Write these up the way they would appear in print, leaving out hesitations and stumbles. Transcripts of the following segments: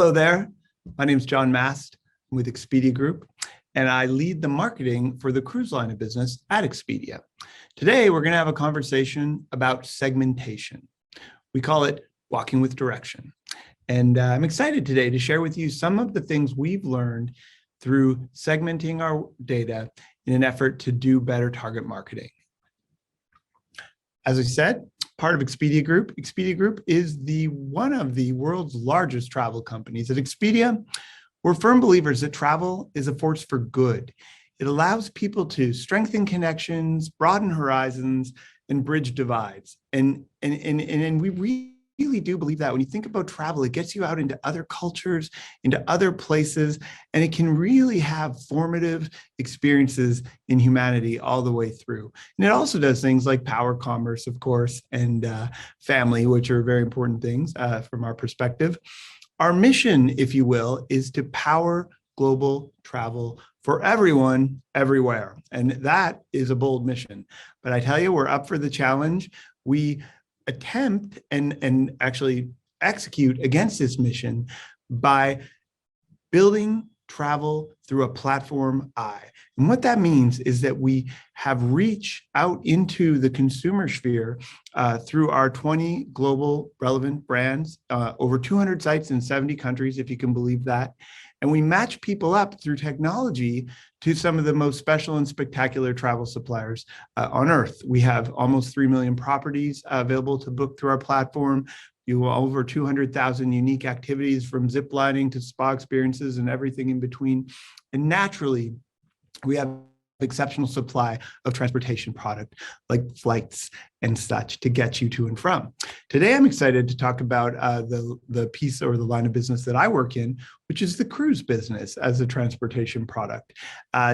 Hello there. My name is John Mast. I'm with Expedia Group, and I lead the marketing for the cruise line of business at Expedia. Today, we're going to have a conversation about segmentation. We call it walking with direction. And I'm excited today to share with you some of the things we've learned through segmenting our data in an effort to do better target marketing. As I said, part of Expedia Group. Expedia Group is one of the world's largest travel companies. At Expedia, we're firm believers that travel is a force for good. It allows people to strengthen connections, broaden horizons, and bridge divides. And we really do believe that when you think about travel, it gets you out into other cultures, into other places, and it can really have formative experiences in humanity all the way through. And it also does things like power commerce, of course, and family, which are very important things from our perspective. Our mission, if you will, is to power global travel for everyone, everywhere. And that is a bold mission. But I tell you, we're up for the challenge. We attempt and actually execute against this mission by building travel through a platform eye. And what that means is that we have reach out into the consumer sphere through our 20 global relevant brands, over 200 sites in 70 countries, if you can believe that. And we match people up through technology to some of the most special and spectacular travel suppliers on earth. We have almost 3 million properties available to book through our platform. You have over 200,000 unique activities, from zip lining to spa experiences and everything in between. And naturally, we have exceptional supply of transportation product like flights and such to get you to and from. Today, I'm excited to talk about the piece or the line of business that I work in, which is the cruise business as a transportation product.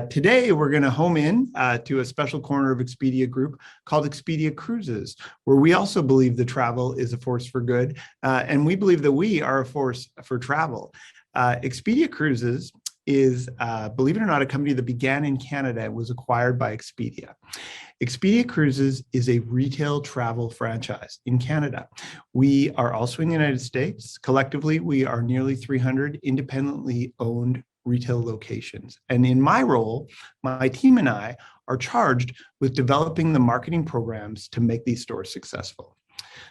Today, we're going to home in to a special corner of Expedia Group called Expedia Cruises, where we also believe that travel is a force for good, and we believe that we are a force for travel. Expedia Cruises is, believe it or not, a company that began in Canada and was acquired by Expedia. Expedia Cruises is a retail travel franchise in Canada. We are also in the United States. Collectively, we are nearly 300 independently owned retail locations. And in my role, my team and I are charged with developing the marketing programs to make these stores successful.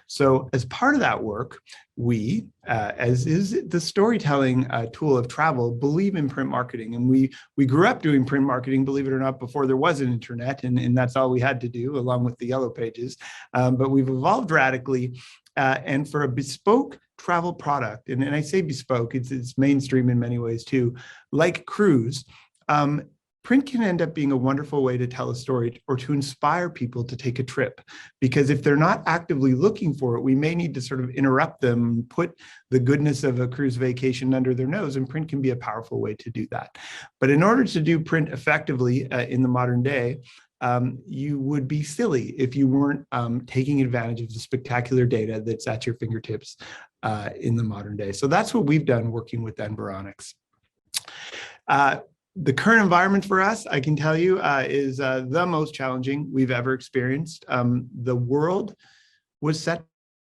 So as part of that work, we, as is the storytelling tool of travel, believe in print marketing. And we grew up doing print marketing, believe it or not, before there was an internet, and that's all we had to do, along with the yellow pages. But we've evolved radically, and for a bespoke travel product, and I say bespoke, it's mainstream in many ways too, like cruise, print can end up being a wonderful way to tell a story or to inspire people to take a trip. Because if they're not actively looking for it, we may need to sort of interrupt them, put the goodness of a cruise vacation under their nose, and print can be a powerful way to do that. But in order to do print effectively in the modern day, you would be silly if you weren't taking advantage of the spectacular data that's at your fingertips in the modern day. So that's what we've done working with Environics. The current environment for us, I can tell you, is the most challenging we've ever experienced. The world was set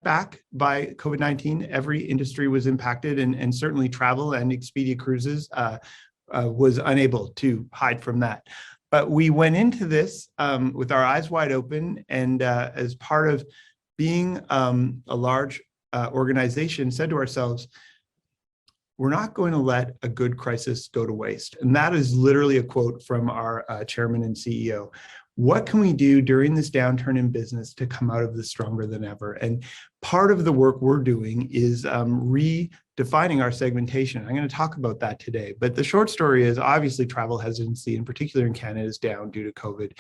back by COVID-19. Every industry was impacted, and certainly travel and Expedia Cruises was unable to hide from that. But we went into this with our eyes wide open, and as part of being a large organization, said to ourselves, we're not going to let a good crisis go to waste. And that is literally a quote from our chairman and CEO. What can we do during this downturn in business to come out of this stronger than ever? And part of the work we're doing is redefining our segmentation. I'm going to talk about that today. But the short story is, obviously, travel hesitancy, in particular in Canada, is down due to COVID.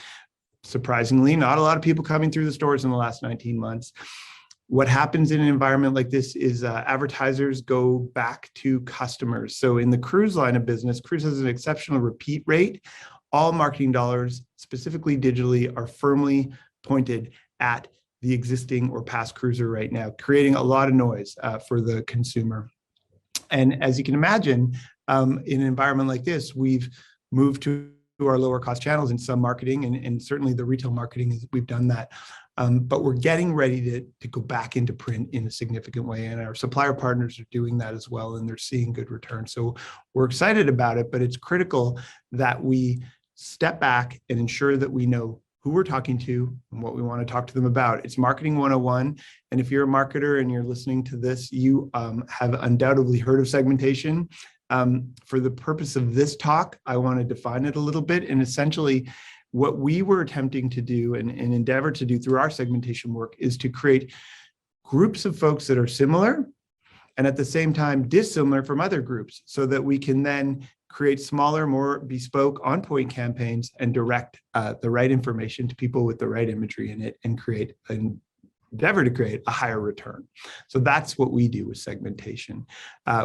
Surprisingly, not a lot of people coming through the stores in the last 19 months. What happens in an environment like this is advertisers go back to customers. So in the cruise line of business, cruise has an exceptional repeat rate. All marketing dollars, specifically digitally, are firmly pointed at the existing or past cruiser right now, creating a lot of noise for the consumer. And as you can imagine, in an environment like this, we've moved to our lower cost channels in some marketing, and certainly the retail marketing, we've done that. but we're getting ready to go back into print in a significant way. And our supplier partners are doing that as well, and they're seeing good returns. So we're excited about it, but it's critical that we step back and ensure that we know who we're talking to and what we want to talk to them about. It's marketing 101. And if you're a marketer and you're listening to this, you have undoubtedly heard of segmentation. For the purpose of this talk, I want to define it a little bit. And essentially, what we were attempting to do and endeavor to do through our segmentation work is to create groups of folks that are similar and at the same time dissimilar from other groups, so that we can then create smaller, more bespoke, on-point campaigns and direct the right information to people with the right imagery in it, and endeavor to create a higher return. So that's what we do with segmentation.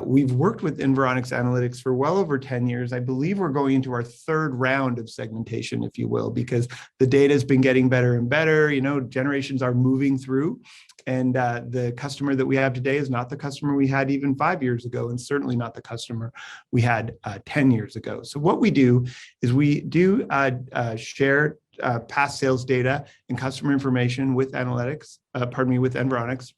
We've worked with Environics Analytics for well over 10 years. I believe we're going into our third round of segmentation, if you will, because the data has been getting better and better. You know, generations are moving through, and the customer that we have today is not the customer we had even 5 years ago, and certainly not the customer we had 10 years ago. So what we do is we do share past sales data and customer information with analytics, with Environics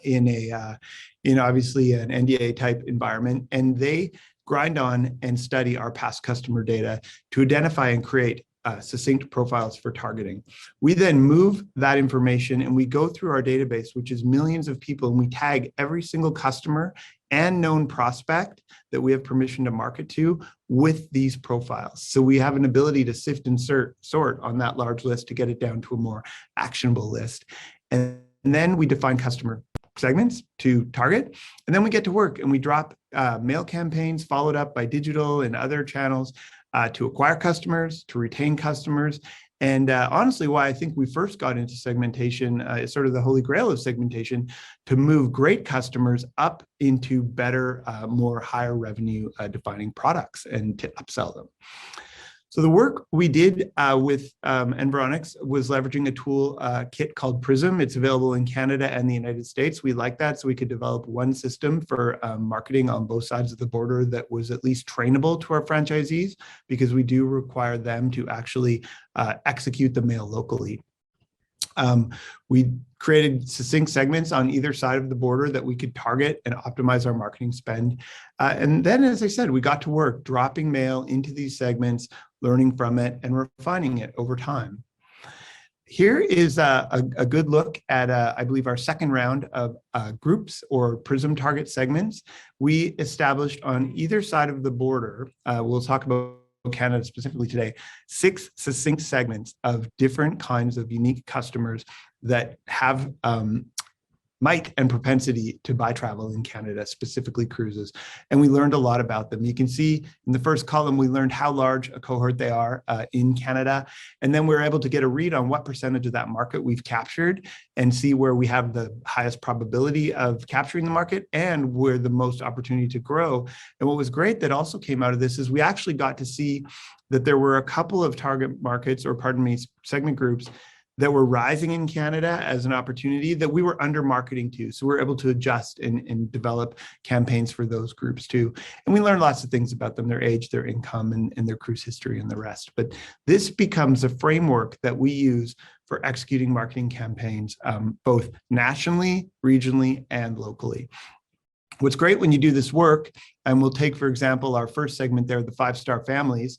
in obviously an NDA type environment, and they grind on and study our past customer data to identify and create succinct profiles for targeting. We then move that information and we go through our database, which is millions of people, and we tag every single customer and known prospect that we have permission to market to with these profiles. So we have an ability to sift and sort on that large list to get it down to a more actionable list. And then we define customer segments to target, and then we get to work and we drop mail campaigns followed up by digital and other channels to acquire customers, to retain customers. And honestly, why I think we first got into segmentation is sort of the holy grail of segmentation, to move great customers up into better, more higher revenue defining products and to upsell them. So the work we did with Environics was leveraging a tool kit called PRIZM. It's available in Canada and the United States. We like that, so we could develop one system for marketing on both sides of the border that was at least trainable to our franchisees, because we do require them to actually execute the mail locally. We created succinct segments on either side of the border that we could target and optimize our marketing spend. And then, as I said, we got to work dropping mail into these segments, learning from it and refining it over time. Here is a good look at, I believe, our second round of groups or PRIZM target segments. We established on either side of the border, we'll talk about Canada specifically today, 6 succinct segments of different kinds of unique customers that have might and propensity to buy travel in Canada, specifically cruises. And we learned a lot about them. You can see in the first column, we learned how large a cohort they are in Canada. And then we're able to get a read on what percentage of that market we've captured and see where we have the highest probability of capturing the market and where the most opportunity to grow. And what was great that also came out of this is we actually got to see that there were a couple of target markets, or pardon me, segment groups that were rising in Canada as an opportunity that we were under marketing to. So we're able to adjust and develop campaigns for those groups too. And we learned lots of things about them, their age, their income, and their cruise history and the rest. But this becomes a framework that we use for executing marketing campaigns, both nationally, regionally, and locally. What's great when you do this work, and we'll take, for example, our first segment there, the 5-star families,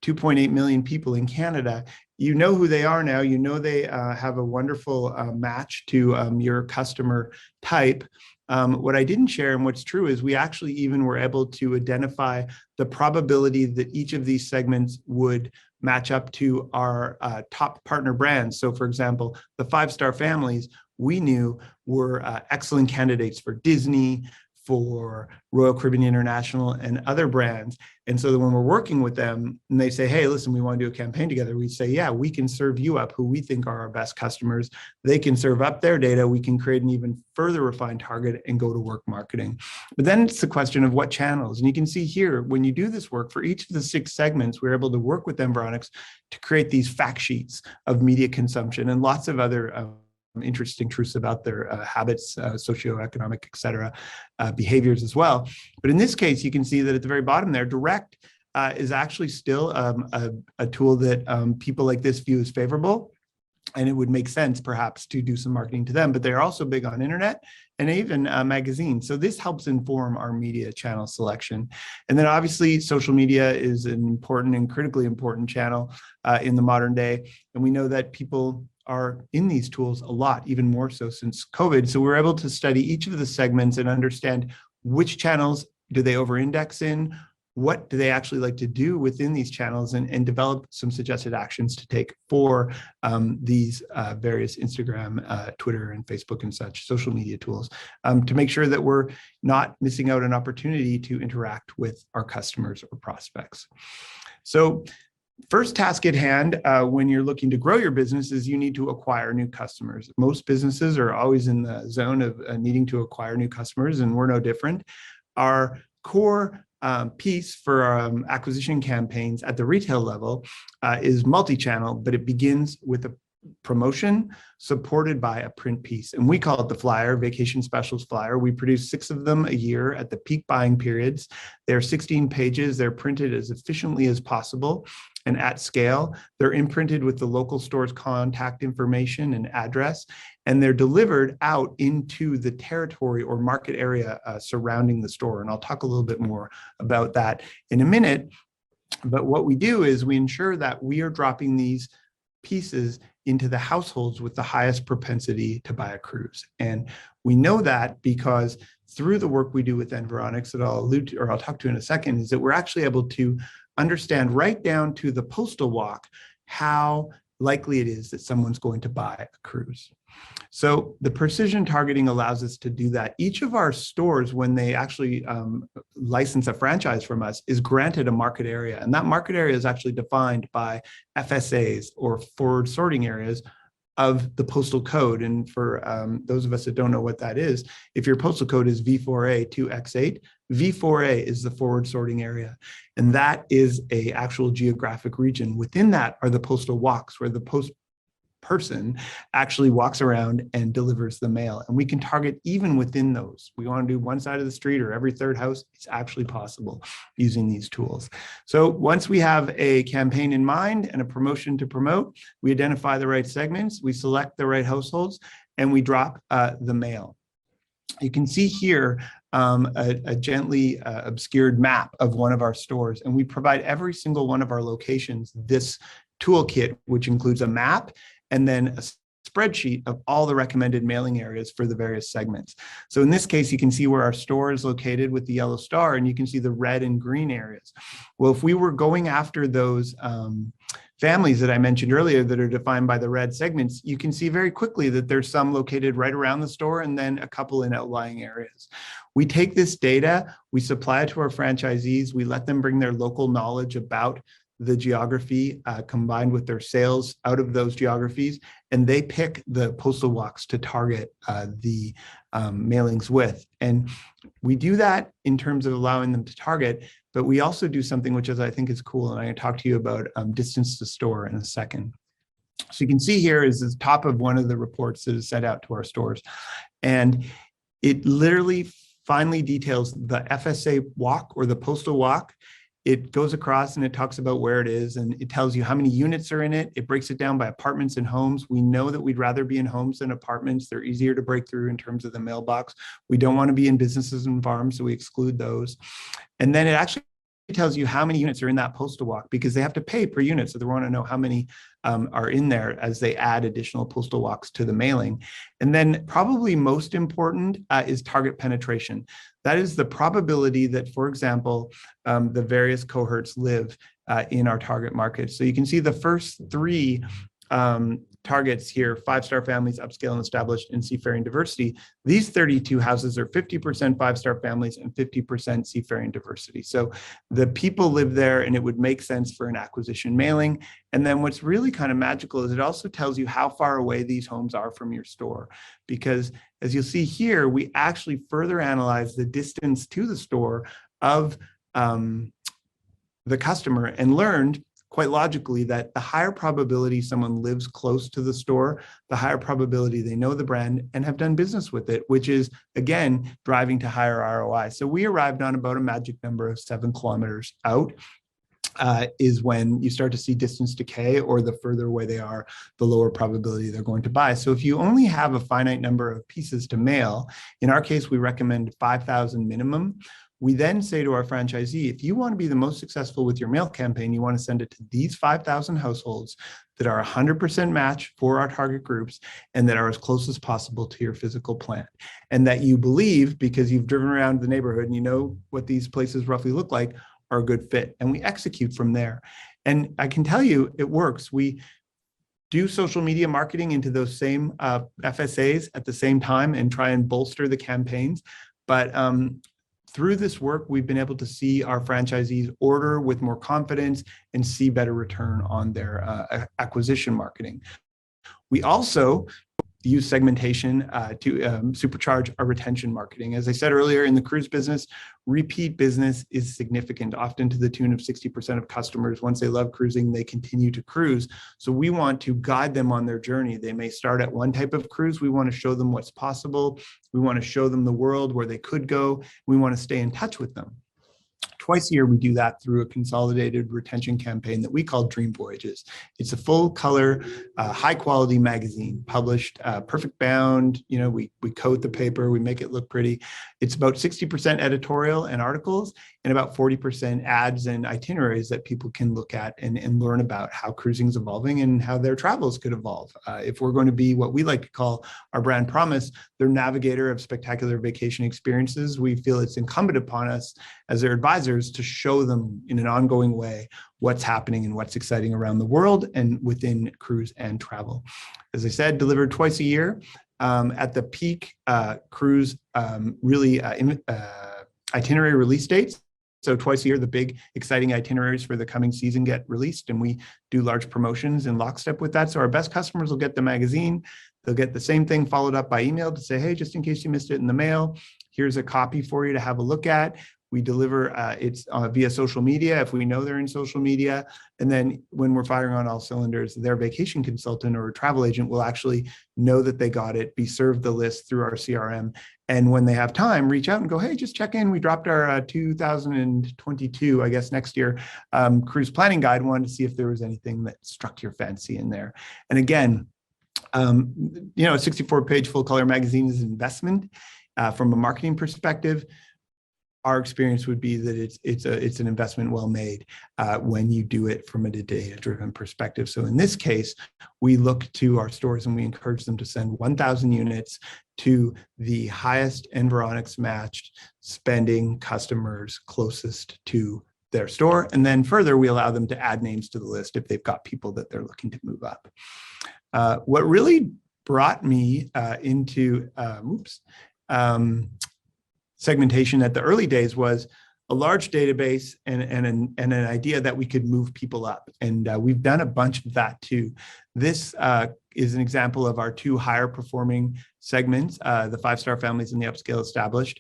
2.8 million people in Canada. You know who they are now. You know they have a wonderful match to your customer type. What I didn't share, and what's true, is we actually even were able to identify the probability that each of these segments would match up to our top partner brands. So for example, the 5-star families we knew were excellent candidates for Disney, for Royal Caribbean International, and other brands. And so that when we're working with them and they say, hey, listen, we want to do a campaign together, we say, yeah, we can serve you up who we think are our best customers. They can serve up their data. We can create an even further refined target and go to work marketing. But then it's the question of what channels. And you can see here, when you do this work for each of the 6 segments, we're able to work with Environics to create these fact sheets of media consumption and lots of other interesting truths about their habits, socioeconomic, et cetera, behaviors as well. But in this case, you can see that at the very bottom there, direct is actually still a tool that people like this view as favorable. and it would make sense perhaps to do some marketing to them, but they're also big on internet and even magazines. So this helps inform our media channel selection. And then obviously social media is an important and critically important channel in the modern day. And we know that people are in these tools a lot, even more so since COVID. So we're able to study each of the segments and understand which channels do they over-index in, what do they actually like to do within these channels, and develop some suggested actions to take for these various Instagram, Twitter, and Facebook and such social media tools to make sure that we're not missing out an opportunity to interact with our customers or prospects. So first task at hand when you're looking to grow your business is you need to acquire new customers. Most businesses are always in the zone of needing to acquire new customers, and we're no different. Our core piece for acquisition campaigns at the retail level is multi-channel, but it begins with a promotion supported by a print piece. And we call it the flyer, Vacation Specials Flyer. We produce 6 of them a year at the peak buying periods. They're 16 pages. They're printed as efficiently as possible and at scale. They're imprinted with the local store's contact information and address, and they're delivered out into the territory or market area surrounding the store. And I'll talk a little bit more about that in a minute. But what we do is we ensure that we are dropping these pieces into the households with the highest propensity to buy a cruise. And we know that because through the work we do with Environics that I'll allude to, or I'll talk to in a second, is that we're actually able to understand right down to the postal walk how likely it is that someone's going to buy a cruise. So the precision targeting allows us to do that. Each of our stores, when they actually license a franchise from us, is granted a market area. And that market area is actually defined by FSAs, or forward sorting areas, of the postal code. And for those of us that don't know what that is, if your postal code is V4A 2X8, V4A is the forward sorting area. And that is an actual geographic region. Within that are the postal walks, where the post person actually walks around and delivers the mail. And we can target even within those. We want to do one side of the street or every third house. It's actually possible using these tools. So once we have a campaign in mind and a promotion to promote, we identify the right segments, we select the right households, and we drop the mail. You can see here a gently obscured map of one of our stores, and we provide every single one of our locations this toolkit, which includes a map and then a spreadsheet of all the recommended mailing areas for the various segments. So in this case, you can see where our store is located with the yellow star, and you can see the red and green areas. Well, if we were going after those families that I mentioned earlier that are defined by the red segments, you can see very quickly that there's some located right around the store and then a couple in outlying areas. We take this data, we supply it to our franchisees, we let them bring their local knowledge about the geography combined with their sales out of those geographies, and they pick the postal walks to target the mailings with. And we do that in terms of allowing them to target, but we also do something which I think is cool, and I'm going to talk to you about distance to store in a second. So you can see here is the top of one of the reports that is sent out to our stores, and it literally finally details the FSA walk or the postal walk. It goes across and it talks about where it is, and it tells you how many units are in it. It breaks it down by apartments and homes. We know that we'd rather be in homes than apartments. They're easier to break through in terms of the mailbox. We don't want to be in businesses and farms, so we exclude those. And then it actually tells you how many units are in that postal walk, because they have to pay per unit. So they want to know how many are in there as they add additional postal walks to the mailing. And then probably most important is target penetration. That is the probability that, for example, the various cohorts live in our target market. So you can see the first 3 targets here: 5-star families, upscale and established, and seafaring diversity. These 32 houses are 50% 5-star families and 50% seafaring diversity. So the people live there, and it would make sense for an acquisition mailing. And then what's really kind of magical is it also tells you how far away these homes are from your store, because as you'll see here, we actually further analyze the distance to the store of the customer and learned quite logically that the higher probability someone lives close to the store, the higher probability they know the brand and have done business with it, which is, again, driving to higher ROI. So we arrived on about a magic number of 7 kilometers out. is when you start to see distance decay, or the further away they are, the lower probability they're going to buy. So if you only have a finite number of pieces to mail, in our case, we recommend 5,000 minimum. We then say to our franchisee, if you want to be the most successful with your mail campaign, you want to send it to these 5,000 households that are 100% match for our target groups and that are as close as possible to your physical plan. And that you believe, because you've driven around the neighborhood and you know what these places roughly look like, are a good fit. And we execute from there. And I can tell you it works. We do social media marketing into those same FSAs at the same time and try and bolster the campaigns. But through this work, we've been able to see our franchisees order with more confidence and see better return on their acquisition marketing. We also use segmentation to supercharge our retention marketing. As I said earlier, in the cruise business, repeat business is significant, often to the tune of 60% of customers. Once they love cruising, they continue to cruise. So we want to guide them on their journey. They may start at one type of cruise. We want to show them what's possible. We want to show them the world where they could go. We want to stay in touch with them. Twice a year, we do that through a consolidated retention campaign that we call Dream Voyages. It's a full color, high quality magazine published, perfect bound. You know, we coat the paper, we make it look pretty. It's about 60% editorial and articles and about 40% ads and itineraries that people can look at and learn about how cruising is evolving and how their travels could evolve. If we're going to be what we like to call our brand promise, their navigator of spectacular vacation experiences, we feel it's incumbent upon us as their advisors to show them in an ongoing way what's happening and what's exciting around the world and within cruise and travel. As I said, delivered twice a year. At the peak cruise itinerary release dates. So twice a year, the big exciting itineraries for the coming season get released, and we do large promotions in lockstep with that. So our best customers will get the magazine. They'll get the same thing followed up by email to say, hey, just in case you missed it in the mail, here's a copy for you to have a look at. We deliver it's via social media if we know they're in social media. And then when we're firing on all cylinders, their vacation consultant or travel agent will actually know that they got it, be served the list through our CRM. And when they have time, reach out and go, hey, just check in. We dropped our 2022, I guess next year, cruise planning guide. Wanted to see if there was anything that struck your fancy in there. And again, a 64-page full color magazine is an investment from a marketing perspective. Our experience would be that it's an investment well made when you do it from a data-driven perspective. So in this case, we look to our stores and we encourage them to send 1,000 units to the highest Environics matched spending customers closest to their store. And then further, we allow them to add names to the list if they've got people that they're looking to move up. What really brought me into segmentation at the early days was a large database and an idea that we could move people up. And we've done a bunch of that too. This is an example of our two higher performing segments, the 5-star families and the upscale established.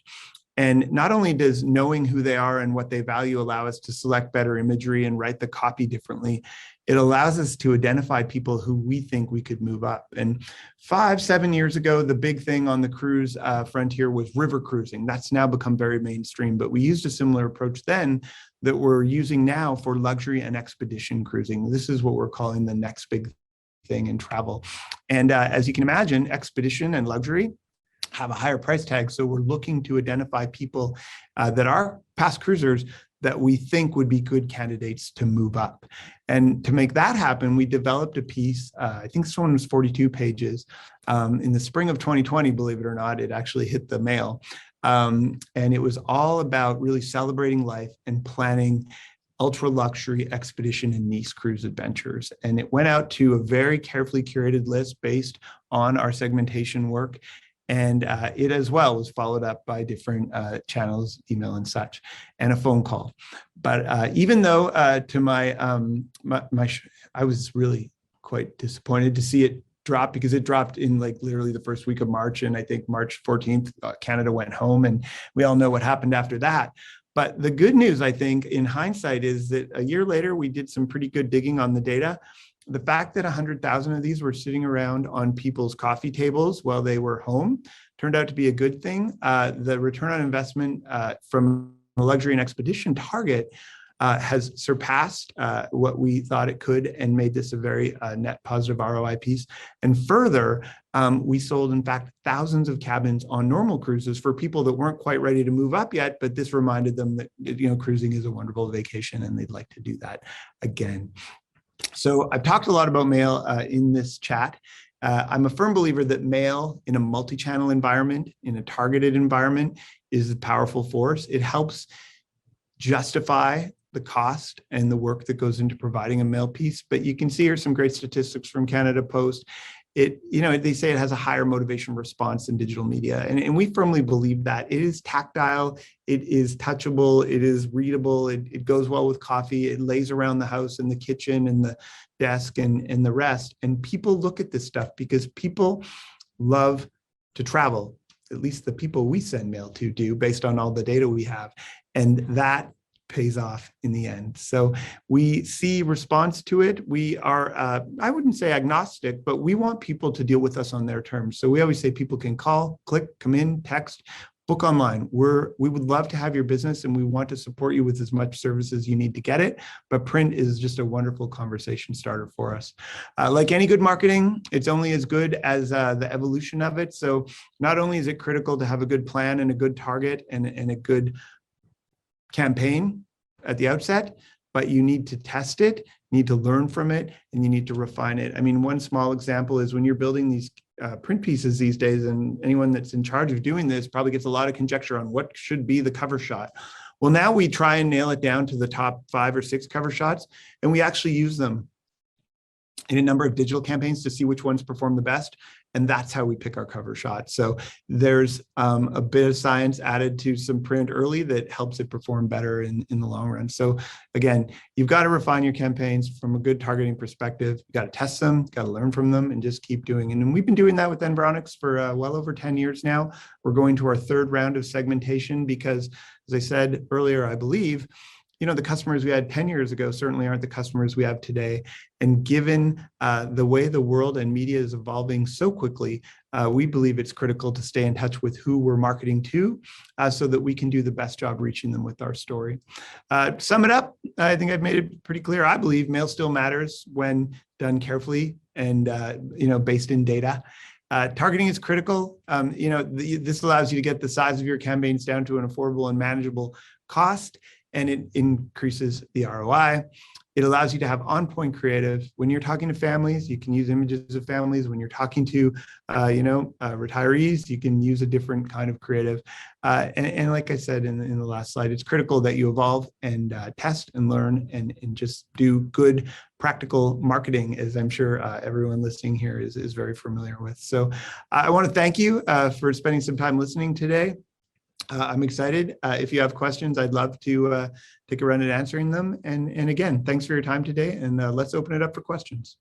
And not only does knowing who they are and what they value allow us to select better imagery and write the copy differently, it allows us to identify people who we think we could move up. And 5-7 years ago, the big thing on the cruise frontier was river cruising. That's now become very mainstream, but we used a similar approach then that we're using now for luxury and expedition cruising. This is what we're calling the next big thing in travel. And as you can imagine, expedition and luxury have a higher price tag. So we're looking to identify people that are past cruisers that we think would be good candidates to move up. And to make that happen, we developed a piece, I think this one was 42 pages. In the spring of 2020, believe it or not, it actually hit the mail. And it was all about really celebrating life and planning ultra luxury expedition and niche cruise adventures. And it went out to a very carefully curated list based on our segmentation work. And it as well was followed up by different channels, email and such, and a phone call. But even though I was really quite disappointed to see it drop, because it dropped in like literally the first week of March. And I think March 14th, Canada went home, and we all know what happened after that. But the good news, I think, in hindsight, is that a year later, we did some pretty good digging on the data. The fact that 100,000 of these were sitting around on people's coffee tables while they were home turned out to be a good thing. The return on investment from a luxury and expedition target has surpassed what we thought it could and made this a very net positive ROI piece. And further, we sold, in fact, thousands of cabins on normal cruises for people that weren't quite ready to move up yet, but this reminded them that, cruising is a wonderful vacation and they'd like to do that again. So I've talked a lot about mail in this chat. I'm a firm believer that mail in a multi-channel environment, in a targeted environment, is a powerful force. It helps justify the cost and the work that goes into providing a mail piece. But you can see here some great statistics from Canada Post. They say it has a higher motivation response than digital media. And we firmly believe that. It is tactile, it is touchable, it is readable, it goes well with coffee, it lays around the house and the kitchen and the desk and the rest. And people look at this stuff because people love to travel. At least the people we send mail to do, based on all the data we have. And that pays off in the end. So we see response to it. We are, I wouldn't say agnostic, but we want people to deal with us on their terms. So we always say people can call, click, come in, text, book online. We would love to have your business and we want to support you with as much service as you need to get it. But print is just a wonderful conversation starter for us. Like any good marketing, it's only as good as the evolution of it. So not only is it critical to have a good plan and a good target and a good campaign at the outset, but you need to test it, need to learn from it, and you need to refine it. I mean, one small example is when you're building these print pieces these days, and anyone that's in charge of doing this probably gets a lot of conjecture on what should be the cover shot. Well, now we try and nail it down to the top 5 or 6 cover shots, and we actually use them in a number of digital campaigns to see which ones perform the best. And that's how we pick our cover shot. So there's a bit of science added to some print early that helps it perform better in the long run. So again, you've got to refine your campaigns from a good targeting perspective. You got to test them, got to learn from them, and just keep doing it. And we've been doing that with Environics for well over 10 years now. We're going to our 3rd round of segmentation because, as I said earlier, I believe, the customers we had 10 years ago certainly aren't the customers we have today. And given the way the world and media is evolving so quickly, we believe it's critical to stay in touch with who we're marketing to so that we can do the best job reaching them with our story. To sum it up, I think I've made it pretty clear. I believe mail still matters when done carefully and based in data. Targeting is critical. This allows you to get the size of your campaigns down to an affordable and manageable cost, and it increases the ROI. It allows you to have on-point creative. When you're talking to families, you can use images of families. When you're talking to, retirees, you can use a different kind of creative. And like I said in the last slide, it's critical that you evolve and test and learn and just do good practical marketing, as I'm sure everyone listening here is very familiar with. So I want to thank you for spending some time listening today. I'm excited. If you have questions, I'd love to take a run at answering them. And again, thanks for your time today, and let's open it up for questions.